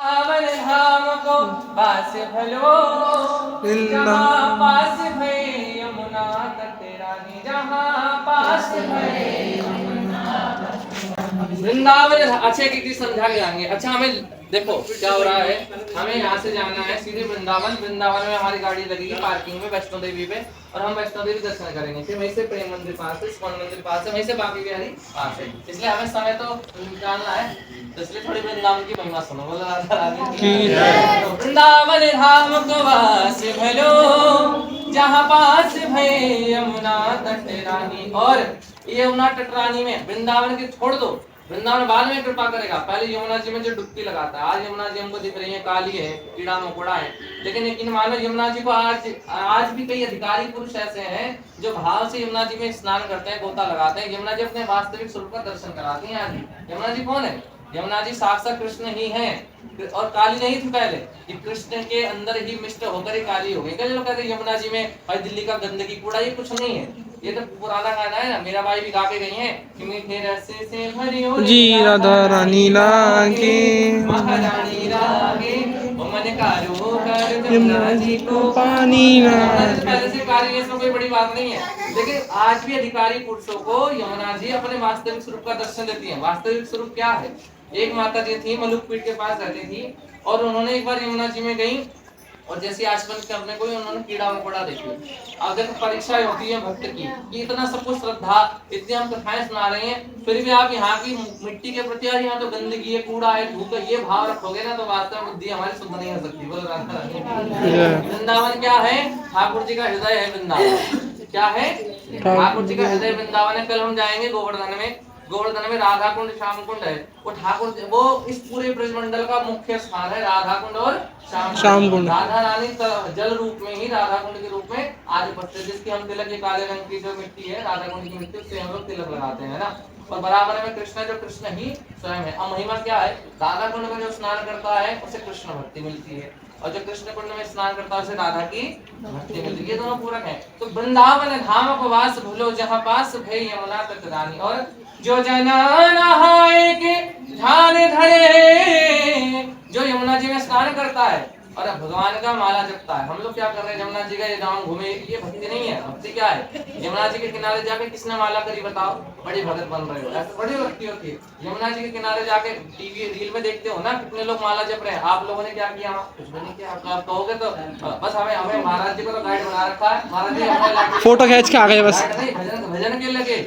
वृंदावन धाम को पास भलो, जहाँ पास भई यमुना तट रानी, जहाँ पास भई वृंदावन। अच्छा की समझा के आएंगे। अच्छा हमें देखो क्या हो रहा है, हमें यहाँ से जाना है सीधे वृंदावन। वृंदावन में हमारी गाड़ी लगेगी पार्किंग में वैष्णो देवी पे, और हम वैष्णो देवी दर्शन करेंगे। फिर वहीं से प्रेम मंदिर पास है, इस्कॉन मंदिर पास है, वहीं से बाकी बिहारी पास है। इसलिए हमें समय तो निकालना है, तो इसलिए थोड़ी वृंदावन की महिमा सुनो। बोलो राधा रानी की जय। वृंदावन धाम को वास भलो, जहाँ पास भई यमुना तट रानी। और ये यमुना तट रानी में वृंदावन के छोड़ दो, वृंदावन बाद में कृपा करेगा, पहले यमुना जी में जो डुबकी लगाता है। आज यमुना जी हमको दिख रही है काली है, कीड़ा मकोड़ा है, लेकिन यकीन मानो यमुना जी को आज भी कई अधिकारी पुरुष ऐसे हैं जो भाव से यमुना जी में स्नान करते हैं, गोता लगाते हैं। यमुना जी अपने वास्तविक स्वरूप का दर्शन कराती हैं। आज भी यमुना जी कौन है? यमुना जी साक्षात कृष्ण ही हैं। और काली नहीं थी पहले, कि कृष्ण के अंदर ही मिष्ट होकर ही काली हो गई। कई लोग कहते हैं यमुना जी में भाई दिल्ली का गंदगी कूड़ा, ये कुछ नहीं है। ये तो पुराना गाना है ना, मेरा भाई भी गा के गई हैं कि मीठे रसे से भरी हो जी राधा रानी लागे, महारानी लागे, मन कारो कर यमुना जी को पानी ना। पहले से काली, इसमें कोई बड़ी बात नहीं है। लेकिन आज भी अधिकारी पुरुषों को यमुना जी अपने वास्तविक स्वरूप का दर्शन देती है। वास्तविक स्वरूप क्या है? एक माता जी थी, मलुकपीठ के पास रहती थी, और उन्होंने एक बार यमुना जी में गई, और जैसे आचमन करने को उन्होंने कीड़ा मकोड़ा देखी। अब देखो परीक्षा होती है भक्त की, कि इतना सब कुछ श्रद्धा, इतनी हम कथाएं सुना रहे हैं, फिर भी आप यहाँ की मिट्टी के प्रति, यहाँ तो गंदगी है, कूड़ा है, धूप है, ये भाव रखोगे ना, तो वास्तव में बुद्धि हमारी शुद्ध नहीं हो सकती। बोल वृंदावन क्या है? ठाकुर जी का हृदय है वृंदावन। क्या है? ठाकुर जी का हृदय वृंदावन है। कल हम जाएंगे गोवर्धन में। गोवर्धन में राधा कुंड, श्याम कुंड है। वो ठाकुर, वो इस पूरे ब्रजमंडल का मुख्य स्थान है, राधा कुंड और श्याम कुंड। राधा रानी जल रूप में ही, राधा कुंड के रूप में आज उपस्थित, जिसकी हम तिलक, ये काले रंग की जो मिट्टी है राधा कुंड की मिट्टी, उससे हम लोग तिलक लगाते हैं ना। और बराबर में कृष्ण, जो कृष्ण ही स्वयं है। अब महिमा क्या है? राधा कुंड में जो स्नान करता है उसे कृष्ण भक्ति मिलती है, और जो कृष्ण कुंड में स्नान करता है उसे राधा की भक्ति मिलती है। ये दोनों पूरक हैं। तो वृंदावन धाम को वास भूलो, जहाँ पास भई यमुना तट रानी। और जो जना नहाए के ध्यान धरे, जो यमुना जी में स्नान करता है और भगवान का माला जपता है। हम लोग क्या कर रहे हैं? यमुना जी का ये गांव घूमे, ये भक्ति नहीं है। भक्ति क्या है? यमुना जी के किनारे जाके किसने माला करी बताओ? बड़ी भगत बन रहे हो, ऐसे बड़ी भक्ति होती है। यमुना जी के किनारे जाके टीवी रील में देखते हो ना, कितने लोग माला जप रहे हैं। आप लोगों ने क्या किया? कुछ भी नहीं किया। आप कहोगे तो बस हमें महाराज जी को तो गाइड बना रखा है, महाराज जी हमें फोटो खींच के आ गए बस। भजन के लगे।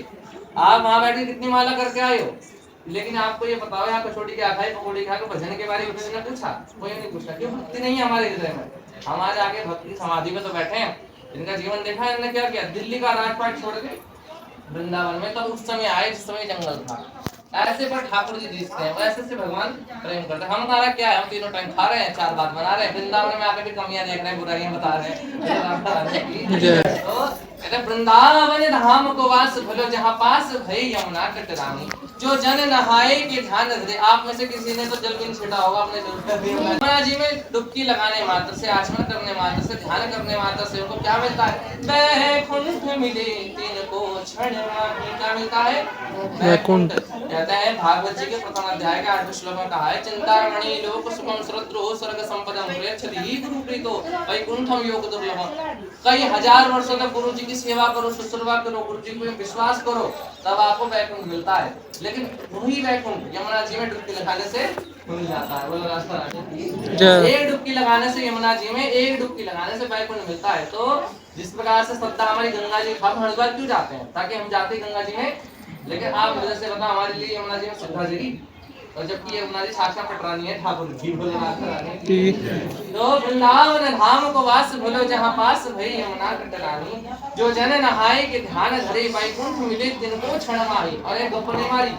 आप वहां बैठ के कितनी माला करके आए हो? लेकिन आपको ये बताओ, यहाँ कचौड़ी क्या खाई, पकौड़ी खा के भजन के बारे में किसी ने पूछा? कोई नहीं पूछा। क्यों? भक्ति नहीं है हमारे हृदय में। हमारे आगे भक्ति समाधि में तो बैठे हैं। इनका जीवन देखा है, इन्होंने क्या किया? दिल्ली का राजपाट छोड़ के वृंदावन में, तब उस समय आए जिस समय जंगल था। ऐसे पर ठाकुर जी दिखते हैं, ऐसे से भगवान प्रेम करते हैं। हमारा क्या है? हम तीनों टाइम खा रहे हैं, चार बात बना रहे हैं, वृंदावन में आके भी कमियां देख रहे हैं, बुराइयां बता रहे हैं। तो वृंदावन धाम को वास भलो, जहाँ पास भई यमुना तट रानी। जो जन नहाए के ध्यान धरे। आप में से किसी ने तो जल भी छिटा होगा अपने यमुना जी में डुबकी लगाने मात्र से, आचमन करने मात्र से, ध्यान करने मात्र से उनको क्या मिलता है? वैकुंठ मिले तिनको क्षण माही। क्या मिलता है? वैकुंठ। कहते हैं भागवत जी के प्रथम अध्याय के 8वें श्लोक में कहा है, चिंतामणि लोक सुखम श्रोत्रो स्वर्ग संपदम प्रेक्षति गुरु प्रीतो वैकुंठम योग दुर्लभम। कई हजार वर्षों तक गुरु जी की सेवा करो, शुश्रूषा करो, गुरु जी को विश्वास करो, तब आपको वैकुंठ मिलता है। लेकिन वही वैकुंठ यमुना जी में डुबकी लगाने से मिल जाता है। बोलो रास्ता। एक डुबकी लगाने से यमुना जी में, एक डुबकी लगाने से वैकुंठ मिलता है। तो जिस प्रकार से श्रद्धा हमारी गंगा जी, हम हरिद्वार क्यों जाते हैं? ताकि हम जाते गंगा जी में। लेकिन आप मुझे से बताओ, हमारे लिए यमुना जी में श्रद्धा जगी, और जबकि यमुना जी साक्षात पटरानी है, ठाकुर जी। बोलो रानी। तो वृंदावन धाम को वास भलो, जहाँ पास भई यमुना तट रानी। जो जन नहाए के ध्यान धरे, वैकुंठ मिले तिनको क्षण माही। और एक गप्पे मारी,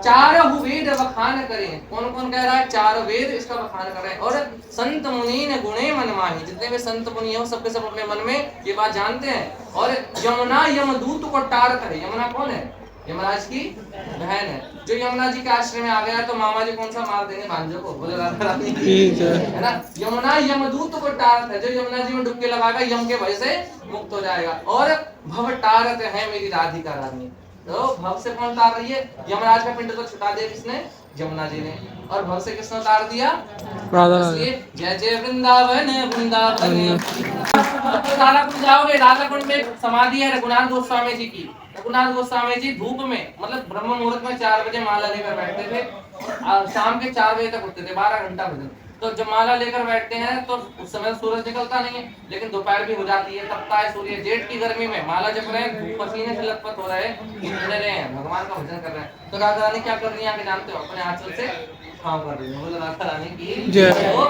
चारहु वेद बखान करें। कौन कौन कह रहा है? चार वेद इसका बखान करें। और संत मुनि न गुणे मन माही। जितने भी संत मुनि हो, सबके सब अपने मन में ये बात जानते हैं। और यमुना यमदूत को टार करे। यमुना कौन है? यमराज की बहन है। जो यमुना जी के आश्रम में आ गया तो मामा जी कौन सा मार देंगे? भांजो को। बोले है ना। यमुना यमदूत को टारत है। जो यमुना जी में डुबकी लगाएगा यम के भय से मुक्त हो जाएगा। और भव टारत है मेरी राधिका रानी। तो भव से कौन तार रही है? यमराज का पिंड तो छुटा दिया किसने? जमुना जी ने, और भव से किसने उतार दिया? राधा इसलिए जय जय वृंदावन वृंदावन। अब तो राधा कुंड जाओगे, राधा कुंड में एक समाधि है रघुनाथ गोस्वामी जी की। रघुनाथ गोस्वामी जी धूप में, मतलब ब्रह्म मुहूर्त में 4 बजे माला लेकर बैठते थे और शाम के 4 बजे तक उठते थे, 12 घंटा भजन। तो जब माला लेकर बैठते हैं तो उस समय सूरज निकलता नहीं है, लेकिन दोपहर भी हो जाती है, तपता है सूर्य, जेठ की गर्मी में माला जप रहे हैं, धूप पसीने से लथपथ हो रहे हैं, घूम रहे हैं, भगवान का भजन कर रहे हैं। तो राधा रानी क्या कर रही है आके जानते हो? अपने आंचल से छांव कर रही है। बोलो राधा रानी की जय। जय हो।